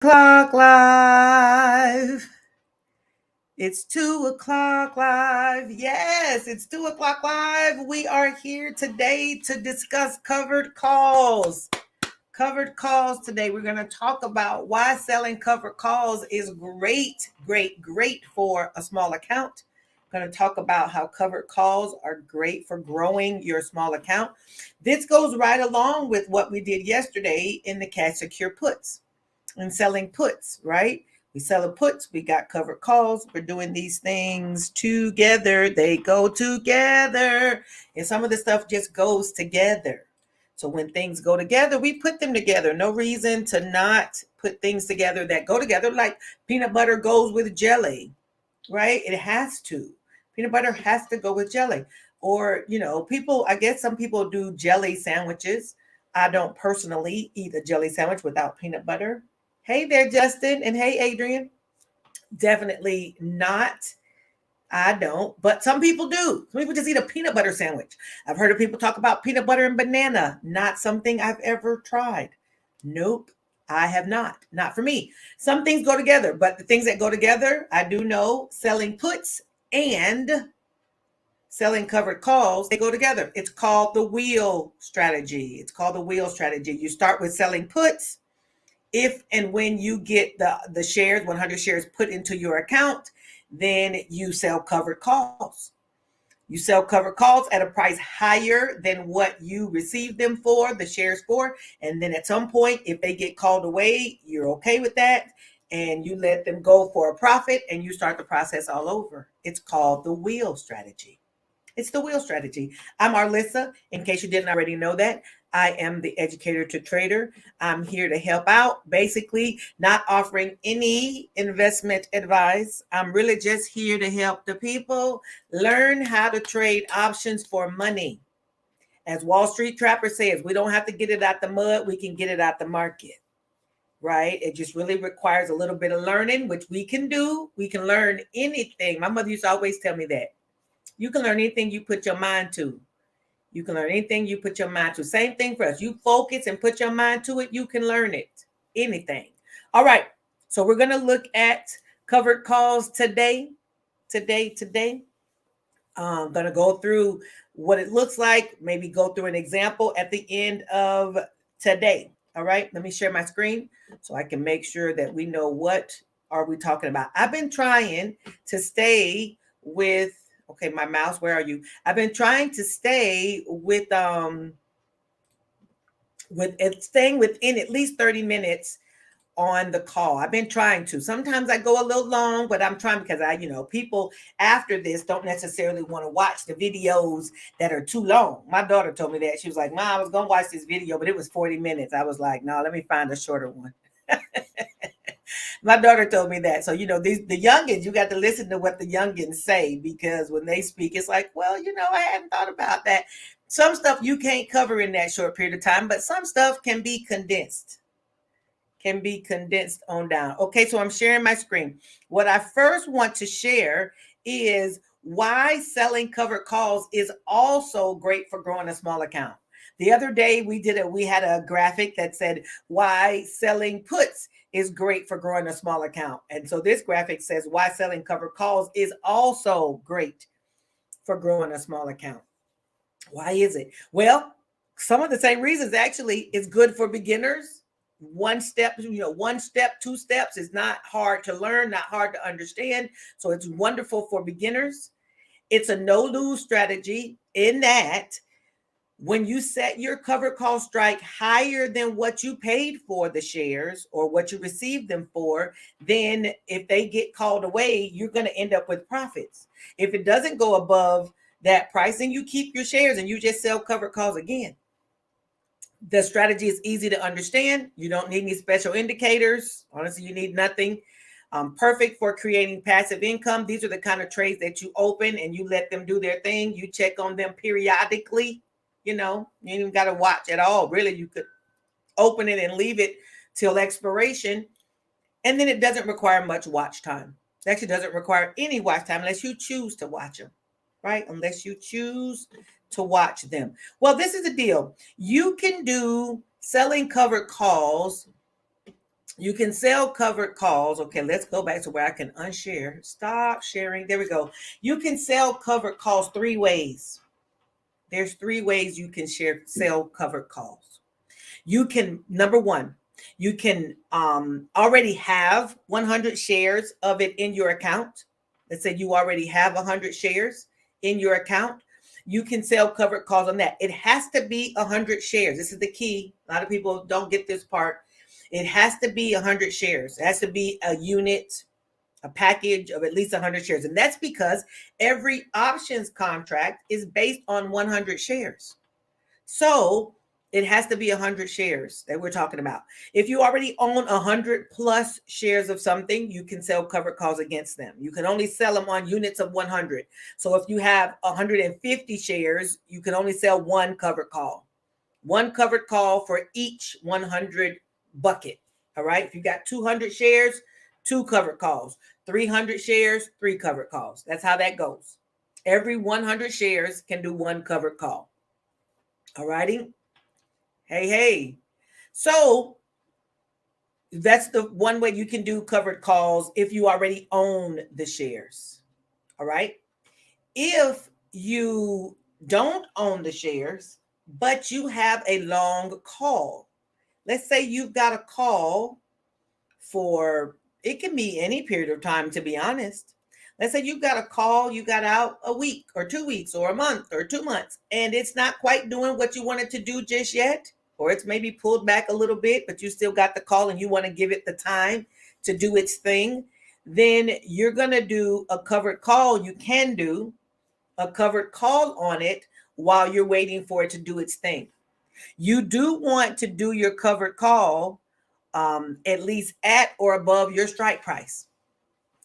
O'clock live. It's 2 o'clock live. Yes, it's 2 o'clock live. We are here today to discuss covered calls. Covered calls today. We're going to talk about why selling covered calls is great for a small account. We're going to talk about how covered calls are great for growing your small account. This goes right along with what we did yesterday in the cash secure puts. And selling puts, right? We sell a puts, we got covered calls. We're doing these things together. They go together. And some of the stuff just goes together. So when things go together, we put them together. No reason to not put things together that go together, like peanut butter goes with jelly, right? It has to. Peanut butter has to go with jelly. Or, I guess some people do jelly sandwiches. I don't personally eat a jelly sandwich without peanut butter. Hey there, Justin, and hey, Adrian. Definitely not. I don't, but some people do. Some people just eat a peanut butter sandwich. I've heard of people talk about peanut butter and banana. Not something I've ever tried. Nope, I have not. Not for me. Some things go together, but the things that go together, I do know selling puts and selling covered calls, they go together. It's called the wheel strategy. You start with selling puts. If and when you get the shares, 100 shares put into your account, then you sell covered calls. You sell covered calls at a price higher than what you received them for, the shares for. And then at some point, if they get called away, you're okay with that. And you let them go for a profit and you start the process all over. It's called the wheel strategy. It's the wheel strategy. I'm Arlissa. In case you didn't already know that, I am the educator to trader. I'm here to help out, basically not offering any investment advice. I'm really just here to help the people learn how to trade options for money. As Wall Street Trapper says, we don't have to get it out the mud. We can get it out the market, right? It just really requires a little bit of learning, which we can do. We can learn anything. My mother used to always tell me that. You can learn anything you put your mind to. You can learn anything you put your mind to. Same thing for us. You focus and put your mind to it, you can learn it. Anything. All right. So we're going to look at covered calls today. I'm going to go through what it looks like, maybe go through an example at the end of today. All right. Let me share my screen so I can make sure that we know what are we talking about. I've been trying to stay with okay, my mouse, where are you? I've been trying to stay with staying within at least 30 minutes on the call. I've been trying to. Sometimes I go a little long, but I'm trying because people after this don't necessarily want to watch the videos that are too long. My daughter told me that. She was like, Mom, I was going to watch this video, but it was 40 minutes. I was like, no, let me find a shorter one. My daughter told me that. So, the youngins, you got to listen to what the youngins say, because when they speak, it's like, well, I hadn't thought about that. Some stuff you can't cover in that short period of time, but some stuff can be condensed. On down. Okay, so I'm sharing my screen. What I first want to share is why selling covered calls is also great for growing a small account. The other day we had a graphic that said why selling puts is great for growing a small account. And so this graphic says why selling covered calls is also great for growing a small account. Why is it? Well, some of the same reasons. Actually, it's good for beginners. One step, 2 steps is not hard to learn, not hard to understand. So it's wonderful for beginners. It's a no-lose strategy in that when you set your covered call strike higher than what you paid for the shares or what you received them for, then if they get called away, you're going to end up with profits. If it doesn't go above that price, then you keep your shares and you just sell covered calls again. The strategy is easy to understand. You don't need any special indicators. Honestly, you need nothing. Perfect for creating passive income. These are the kind of trades that you open and you let them do their thing. You check on them periodically. You ain't even got to watch at all. Really, you could open it and leave it till expiration. And then it doesn't require much watch time. It actually doesn't require any watch time unless you choose to watch them, right? Unless you choose to watch them. Well, this is the deal. You can do selling covered calls You can sell covered calls. Okay, let's go back to where I can unshare. Stop sharing. There we go. You can sell covered calls 3 ways. There's 3 ways you can sell covered calls. You can, number one, you can already have 100 shares of it in your account. Let's say you already have 100 shares in your account. You can sell covered calls on that. It has to be 100 shares. This is the key. A lot of people don't get this part. It has to be 100 shares. It has to be a unit, a package of at least 100 shares. And that's because every options contract is based on 100 shares. So it has to be 100 shares that we're talking about. If you already own 100 plus shares of something, you can sell covered calls against them. You can only sell them on units of 100. So if you have 150 shares, you can only sell one covered call. One covered call for each 100 bucket. All right. If you got 200 shares, 2 covered calls. 300 shares, 3 covered calls. That's how that goes. Every 100 shares can do 1 covered call. All righty. Hey. So that's the one way you can do covered calls if you already own the shares. All right. If you don't own the shares, but you have a long call, let's say you've got a call for, it can be any period of time, to be honest. Let's say you've got a call, you got out a week or 2 weeks or a month or 2 months, and it's not quite doing what you wanted to do just yet, or it's maybe pulled back a little bit, but you still got the call and you want to give it the time to do its thing. Then you're going to do a covered call. You can do a covered call on it while you're waiting for it to do its thing. You do want to do your covered call at least at or above your strike price.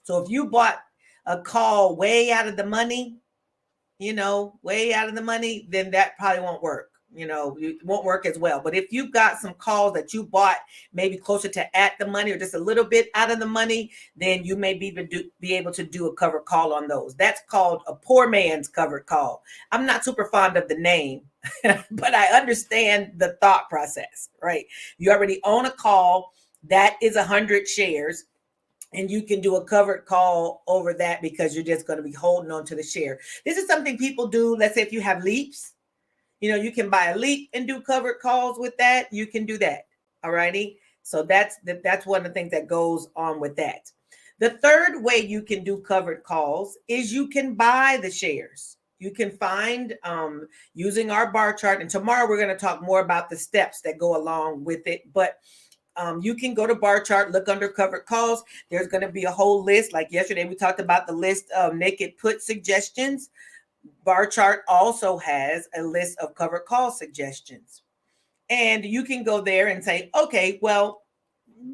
So if you bought a call way out of the money, then that probably won't work. It won't work as well. But if you've got some calls that you bought maybe closer to at the money or just a little bit out of the money, then you may be able to do a covered call on those. That's called a poor man's covered call. I'm not super fond of the name, but I understand the thought process, right? You already own a call that is 100 shares. And you can do a covered call over that because you're just going to be holding on to the share. This is something people do. Let's say if you have leaps, you can buy a leap and do covered calls with that. You can do that. All righty. So that's one of the things that goes on with that. The third way you can do covered calls is you can buy the shares. You can find using our bar chart. And tomorrow we're going to talk more about the steps that go along with it. But you can go to bar chart, look under covered calls. There's going to be a whole list. Like yesterday, we talked about the list of naked put suggestions. Bar chart also has a list of covered call suggestions. And you can go there and say, okay, well,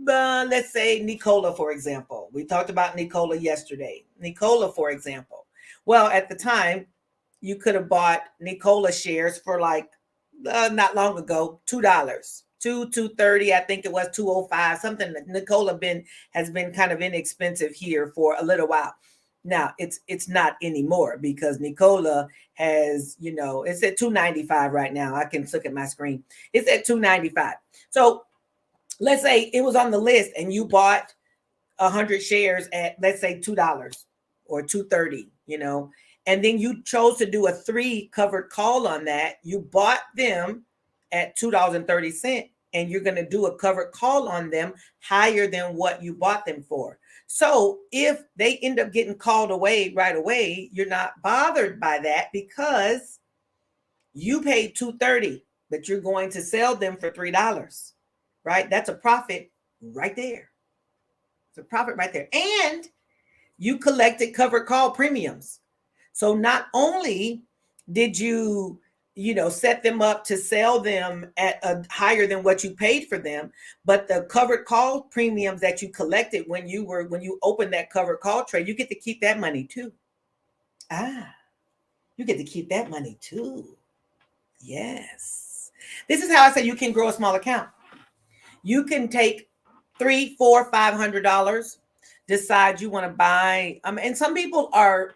let's say Nicola, for example. We talked about Nicola yesterday. Nicola, for example. Well, at the time, you could have bought Nicola shares for not long ago, $2. $2.30, I think it was $2.05, something that Nicola has been kind of inexpensive here for a little while. Now it's not anymore because Nicola has, it's at $2.95 right now. I can look at my screen. It's at $2.95. So let's say it was on the list and you bought 100 shares at, let's say, $2 or $2.30, and then you chose to do a 3 covered call on that. You bought them at $2.30, and you're going to do a covered call on them higher than what you bought them for. So if they end up getting called away right away, you're not bothered by that because you paid $2.30, but you're going to sell them for $3, right? That's a profit right there. It's a profit right there. And you collected covered call premiums. So not only did you set them up to sell them at a higher than what you paid for them, but the covered call premiums that you collected when you opened that covered call trade, you get to keep that money too. You get to keep that money too. Yes. This is how I say you can grow a small account. You can take $300, $400, $500, decide you want to buy. And some people are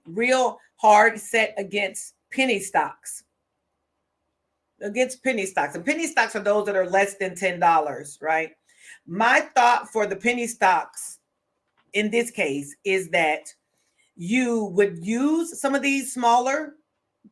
real hard set against penny stocks. And penny stocks are those that are less than $10, right? My thought for the penny stocks in this case is that you would use some of these smaller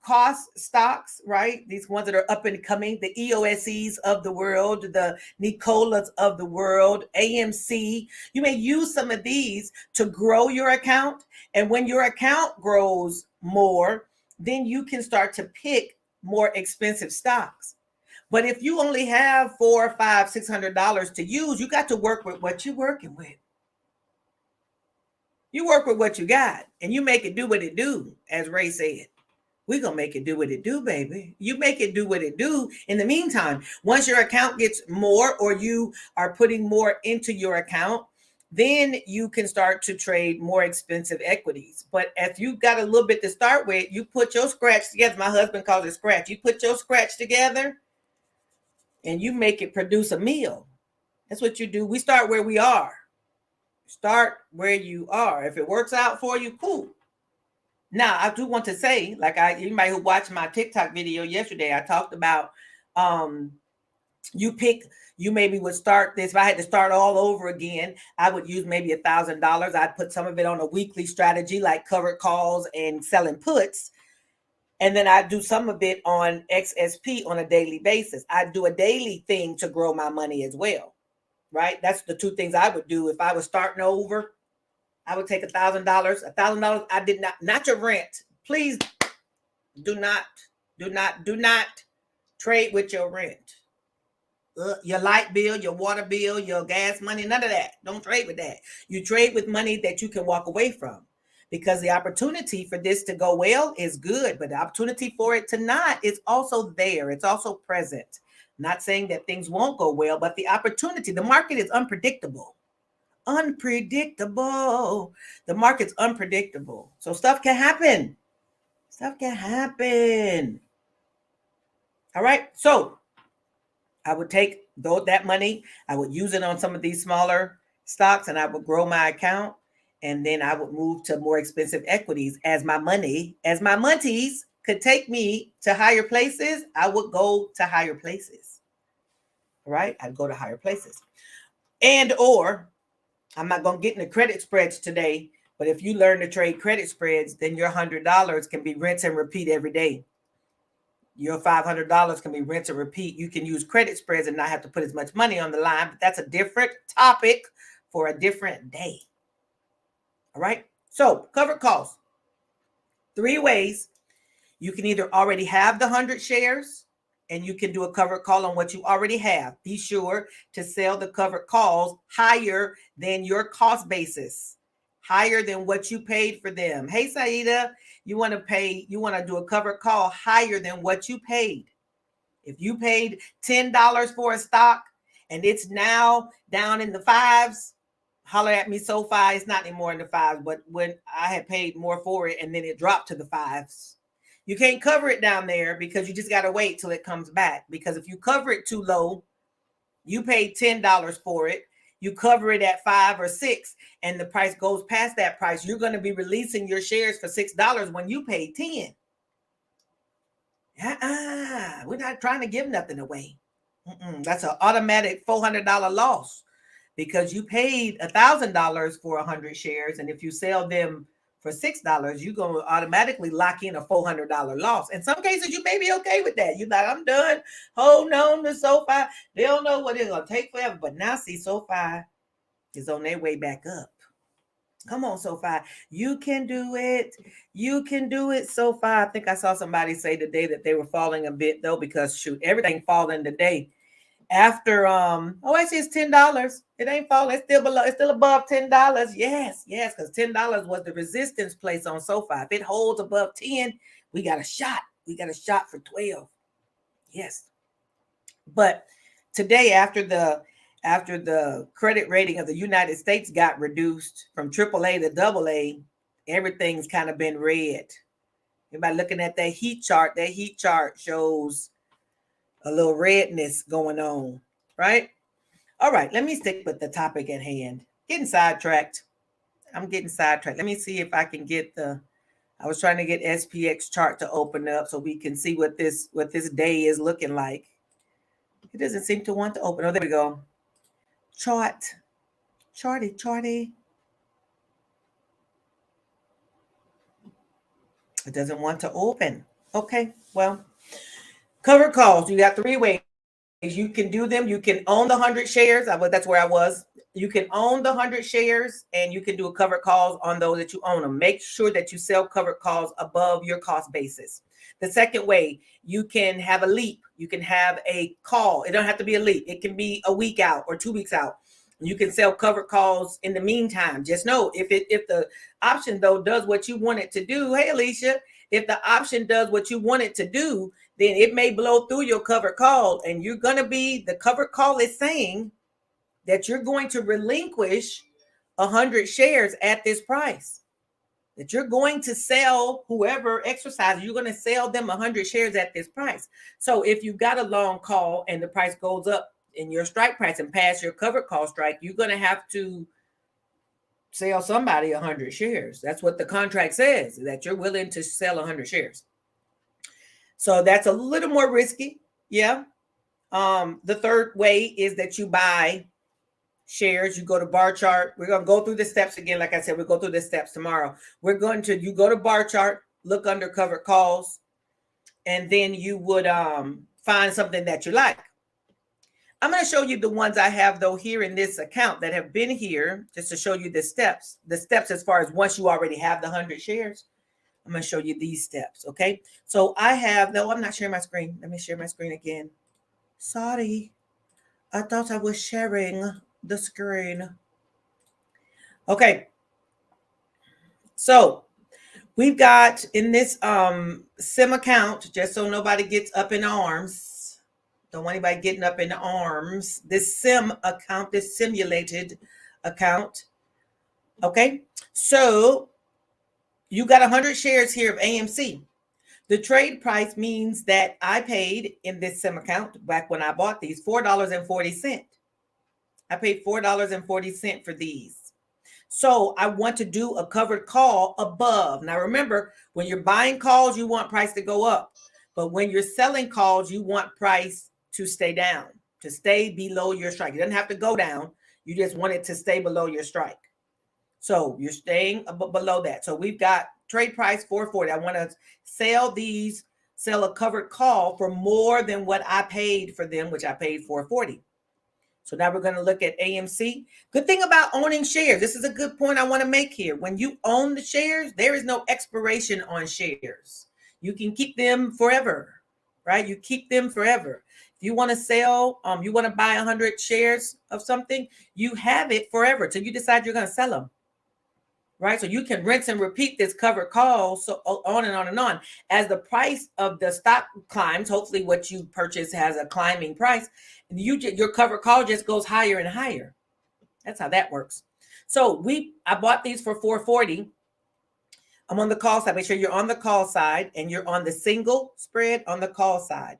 cost stocks, right? These ones that are up and coming, the EOSEs of the world, the Nicolas of the world, AMC. You may use some of these to grow your account. And when your account grows more, then you can start to pick more expensive stocks. But if you only have $400, $500, $600 to use, you got to work with what you're working with. You work with what you got, and you make it do what it do, as Ray said. We're going to make it do what it do, baby. You make it do what it do. In the meantime, once your account gets more, or you are putting more into your account, then you can start to trade more expensive equities. But if you got a little bit to start with, you put your scratch together. My husband calls it scratch. You put your scratch together and you make it produce a meal. That's what you do. We start where we are. Start where you are. If it works out for you, cool. Now, I do want to say, like anybody who watched my TikTok video yesterday, I talked about you maybe would start this. If I had to start all over again, I would use maybe $1,000. I'd put some of it on a weekly strategy like covered calls and selling puts. And then I do some of it on XSP on a daily basis. I do a daily thing to grow my money as well, right? That's the two things I would do if I was starting over. I would take $1,000. $1,000. I did not your rent. Please do not trade with your rent. Your light bill, your water bill, your gas money, none of that. Don't trade with that. You trade with money that you can walk away from, because the opportunity for this to go well is good, but the opportunity for it to not is also there. It's also present. Not saying that things won't go well, but the opportunity, the market is unpredictable. Unpredictable. The market's unpredictable. So stuff can happen. Stuff can happen. All right. So I would take that money, I would use it on some of these smaller stocks, and I would grow my account. And then I would move to more expensive equities as my money's could take me to higher places. I would go to higher places. All right. I'd go to higher places. And, or I'm not going to get into credit spreads today, but if you learn to trade credit spreads, then your $100 can be rinse and repeat every day. Your $500 can be rinse and repeat. You can use credit spreads and not have to put as much money on the line, but that's a different topic for a different day. All right. So covered calls. 3 ways. You can either already have the 100 shares and you can do a covered call on what you already have. Be sure to sell the covered calls higher than your cost basis, higher than what you paid for them. Hey, Saida, you want to do a covered call higher than what you paid. If you paid $10 for a stock and it's now down in the 5s, holler at me. SoFi is not anymore in the 5s, but when I had paid more for it and then it dropped to the 5s. You can't cover it down there because you just got to wait till it comes back. Because if you cover it too low, you paid $10 for it, you cover it at 5 or 6, and the price goes past that price, you're going to be releasing your shares for $6 when you paid 10. We're not trying to give nothing away. That's an automatic $400 loss, because you paid $1,000 for 100 shares, and if you sell them for $6, you're going to automatically lock in a $400 loss. In some cases, you may be okay with that. You're like, I'm done holding on to SoFi. They don't know what it's going to take forever. But now, see, SoFi is on their way back up. Come on, SoFi. You can do it. You can do it, SoFi. I think I saw somebody say today that they were falling a bit, though, because, shoot, everything falling today. After actually it's $10. It ain't falling. It's still below. It's still above $10. Yes, because $10 was the resistance place on SoFi. If it holds above 10, we got a shot. We got a shot for 12. Yes. But today, after the credit rating of the United States got reduced from AAA to AA, everything's kind of been red. Everybody looking at that heat chart shows a little redness going on, right? All right, let me stick with the topic at hand. Getting sidetracked. I'm getting sidetracked. Let me see if I can get I was trying to get SPX chart to open up so we can see what this day is looking like. It doesn't seem to want to open. Oh, there we go. Charty. It doesn't want to open. Okay, well, covered calls. You got 3 ways. You can do them. You can own the 100 shares. That's where I was. You can own the 100 shares and you can do a covered calls on those that you own them. Make sure that you sell covered calls above your cost basis. The second way, you can have a leap. You can have a call. It don't have to be a leap. It can be a week out or 2 weeks out. You can sell covered calls in the meantime. Just know if the option though does what you want it to do. Hey, Alicia, if the option does what you want it to do, then it may blow through your covered call, and you're going to be, the covered call is saying that you're going to relinquish 100 shares at this price, that you're going to sell whoever exercises, you're going to sell them 100 shares at this price. So if you've got a long call and the price goes up in your strike price and past your covered call strike, you're going to have to sell somebody 100 shares. That's what the contract says, that you're willing to sell 100 shares. So that's a little more risky. Yeah. The third way is that you buy shares. You go to bar chart. We're going to go through the steps again. Like I said, we'll go through the steps tomorrow. You go to bar chart, look under covered calls, and then you would find something that you like. I'm going to show you the ones I have though here in this account that have been here, just to show you the steps as far as once you already have the 100 shares. I'm going to show you these steps. Okay. So I have, no, I'm not sharing my screen. Let me share my screen again. Sorry. I thought I was sharing the screen. Okay. So we've got in this sim account, just so nobody gets up in arms. Don't want anybody getting up in arms. This sim account, this simulated account. Okay. So you got 100 shares here of AMC. The trade price means that I paid in this sim account back when I bought these $4.40. I paid $4.40 for these. So I want to do a covered call above. Now remember, when you're buying calls, you want price to go up. But when you're selling calls, you want price to stay down, to stay below your strike. It doesn't have to go down. You just want it to stay below your strike. So you're staying below that. So we've got trade price $4.40. I want to sell a covered call for more than what I paid for them, which I paid $4.40. So now we're going to look at AMC. Good thing about owning shares. This is a good point I want to make here. When you own the shares, there is no expiration on shares. You can keep them forever, right? You keep them forever. If you want to sell, you want to buy 100 shares of something, you have it forever till you decide you're going to sell them. Right. So you can rinse and repeat this covered call, so on and on and on. As the price of the stock climbs, hopefully what you purchase has a climbing price, and your covered call just goes higher and higher. That's how that works. So I bought these for $4.40. I'm on the call side. Make sure you're on the call side and you're on the single spread on the call side.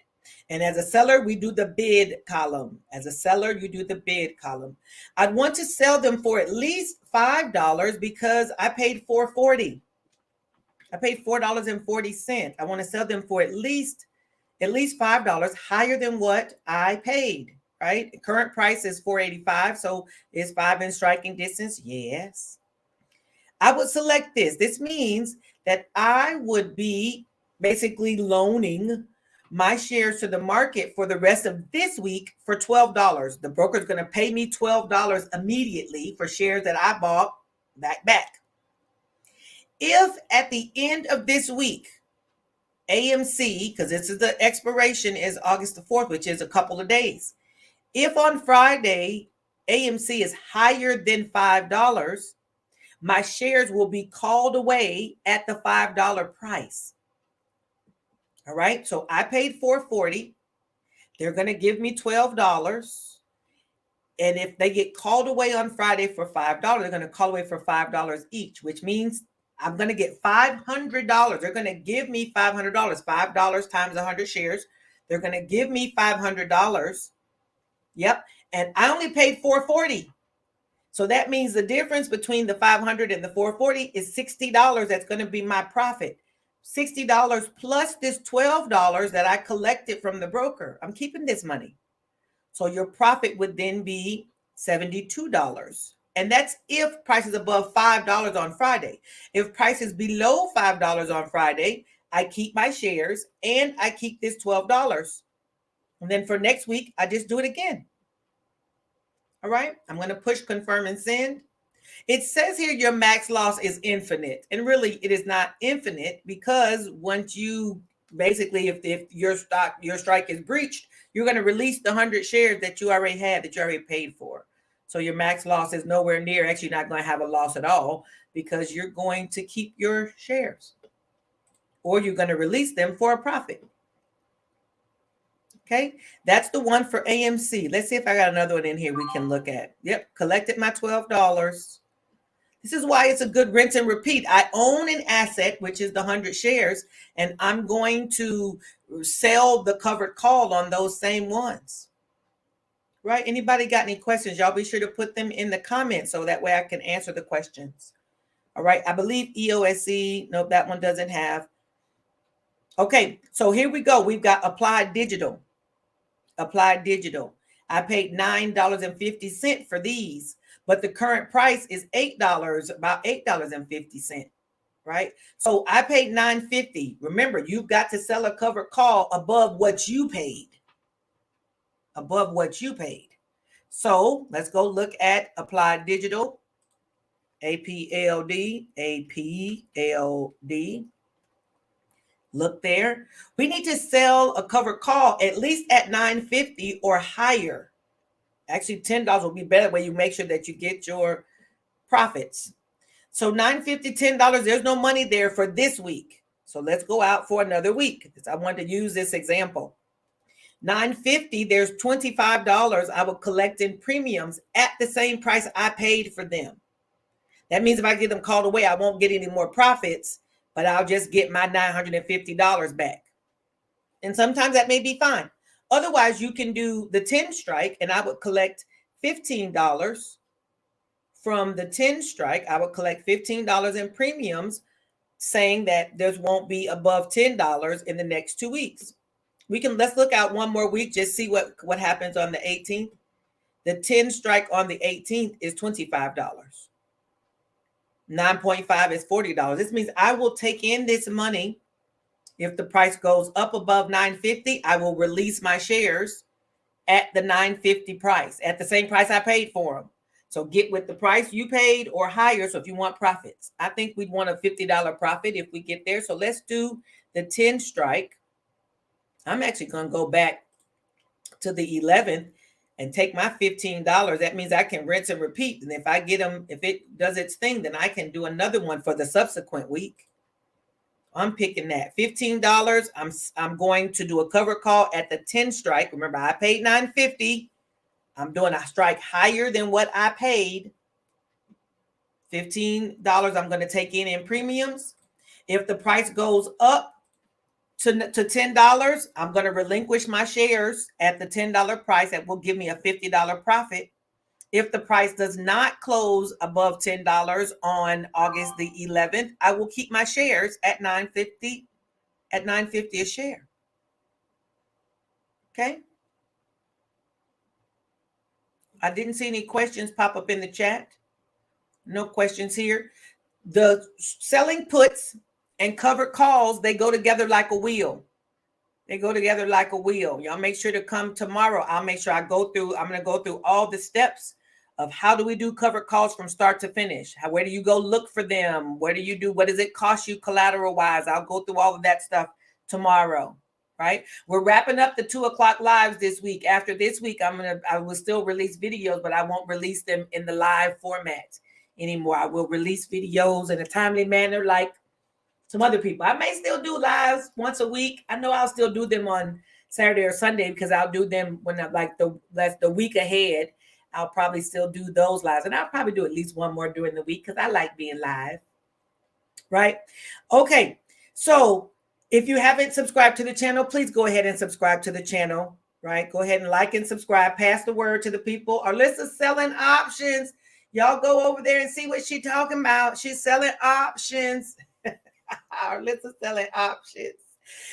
And as a seller, we do the bid column. As a seller, you do the bid column. I'd want to sell them for at least $5 because I paid $4.40. I paid $4.40. I want to sell them for at least $5 higher than what I paid, right? The current price is $4.85. So is 5 in striking distance? Yes. I would select this. This means that I would be basically loaning my shares to the market for the rest of this week for $12. The broker is going to pay me $12 immediately for shares that I bought back. If at the end of this week, AMC, because this is the expiration is August the 4th, which is a couple of days. If on Friday, AMC is higher than $5, my shares will be called away at the $5 price. All right. So I paid $4.40. They're going to give me $12. And if they get called away on Friday for $5, they're going to call away for $5 each, which means I'm going to get $500. They're going to give me $500, $5 times 100 shares. They're going to give me $500. Yep. And I only paid $4.40. So that means the difference between the $500 and the $4.40 is $60. That's going to be my profit. $60 plus this $12 that I collected from the broker. I'm keeping this money. So your profit would then be $72. And that's if price is above $5 on Friday. If price is below $5 on Friday, I keep my shares and I keep this $12. And then for next week, I just do it again. All right. I'm going to push confirm and send. It says here your max loss is infinite. And really, it is not infinite because once you basically, if your strike is breached, you're going to release the 100 shares that you already had, that you already paid for. So your max loss is nowhere near. Actually, not going to have a loss at all because you're going to keep your shares or you're going to release them for a profit. Okay, that's the one for AMC. Let's see if I got another one in here we can look at. Yep, collected my $12. This is why it's a good rinse and repeat. I own an asset, which is the 100 shares, and I'm going to sell the covered call on those same ones. Right? Anybody got any questions? Y'all be sure to put them in the comments so that way I can answer the questions. All right. I believe EOSC. Nope, that one doesn't have. Okay. So here we go. We've got Applied Digital. Applied Digital. I paid $9.50 for these, but the current price is $8, about $8.50. Right? So I paid $9.50. Remember, you've got to sell a covered call above what you paid. Above what you paid. So let's go look at Applied Digital, APLD, APLD. Look there. We need to sell a covered call at least at $9.50 or higher. Actually, $10 will be better way you make sure that you get your profits. So $9.50, $10, there's no money there for this week. So let's go out for another week. I wanted to use this example. $9.50, there's $25 I will collect in premiums at the same price I paid for them. That means if I get them called away, I won't get any more profits, but I'll just get my $950 back. And sometimes that may be fine. Otherwise, you can do the 10 strike, and I would collect $15 from the 10 strike. I would collect $15 in premiums, saying that there won't be above $10 in the next 2 weeks. Let's look out one more week, just see what happens on the 18th. The 10 strike on the 18th is $25. 9.5 is $40. This means I will take in this money. If the price goes up above $9.50, I will release my shares at the $9.50 price, at the same price I paid for them. So get with the price you paid or higher. So if you want profits, I think we'd want a $50 profit if we get there. So let's do the 10 strike. I'm actually going to go back to the 11th and take my $15. That means I can rinse and repeat. And if I get them, if it does its thing, then I can do another one for the subsequent week. I'm picking that $15. I'm going to do a cover call at the 10 strike. Remember, I paid $9.50. I'm doing a strike higher than what I paid. $15 I'm going to take in premiums. If the price goes up to $10, I'm going to relinquish my shares at the $10 price. That will give me a $50 profit. If the price does not close above $10 on August the 11th, I will keep my shares at $9.50 a share. Okay. I didn't see any questions pop up in the chat. No questions here. The selling puts and covered calls, they go together like a wheel. They go together like a wheel. Y'all make sure to come tomorrow. I'll make sure I'm going to go through all the steps of how do we do covered calls from start to finish? Where do you go look for them? What does it cost you collateral wise? I'll go through all of that stuff tomorrow, right? We're wrapping up the 2 o'clock lives this week. After this week, I will still release videos, but I won't release them in the live format anymore. I will release videos in a timely manner like some other people. I may still do lives once a week. I know I'll still do them on Saturday or Sunday because I'll do them when that's the week ahead. I'll probably still do those lives. And I'll probably do at least one more during the week because I like being live. Right? Okay. So if you haven't subscribed to the channel, please go ahead and subscribe to the channel. Right? Go ahead and like and subscribe. Pass the word to the people. Arlissa's selling options. Y'all go over there and see what she's talking about. She's selling options. Arlissa's selling options.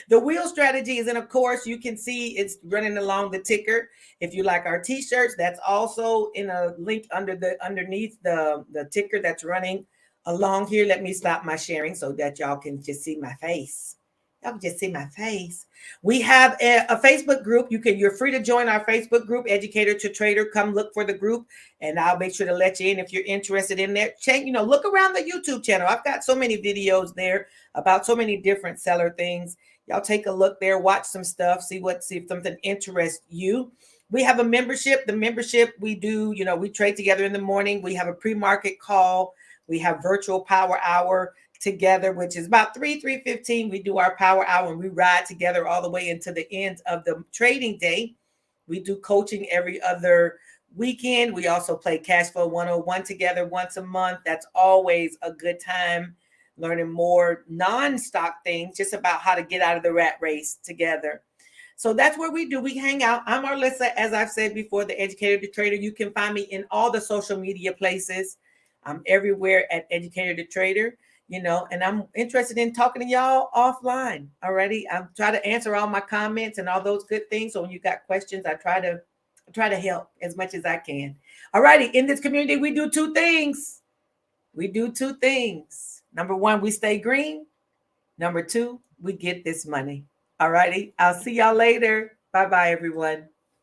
The wheel strategy is, and of course, you can see it's running along the ticker. If you like our t-shirts, that's also in a link underneath the ticker that's running along here. Let me stop my sharing so that y'all can just see my face. Y'all can just see my face. We have a Facebook group. You're free to join our Facebook group, Educator to Trader. Come look for the group, and I'll make sure to let you in if you're interested in that. Look around the YouTube channel. I've got so many videos there about so many different seller things. Y'all take a look there, watch some stuff, see if something interests you. We have a membership. The membership we do, we trade together in the morning. We have a pre-market call. We have virtual power hour together, which is about 3:15. We do our power hour and we ride together all the way into the end of the trading day. We do coaching every other weekend. We also play Cash Flow 101 together once a month. That's always a good time, learning more non-stock things, just about how to get out of the rat race together. So that's where we do. We hang out. I'm Arlissa, as I've said before, the Educator to Trader. You can find me in all the social media places. I'm everywhere at Educator to Trader, and I'm interested in talking to y'all offline. Already, I'm trying to answer all my comments and all those good things. So when you got questions, I try to help as much as I can. All righty. In this community, we do two things. Number one, we stay green. Number two, we get this money. All righty. I'll see y'all later. Bye-bye, everyone.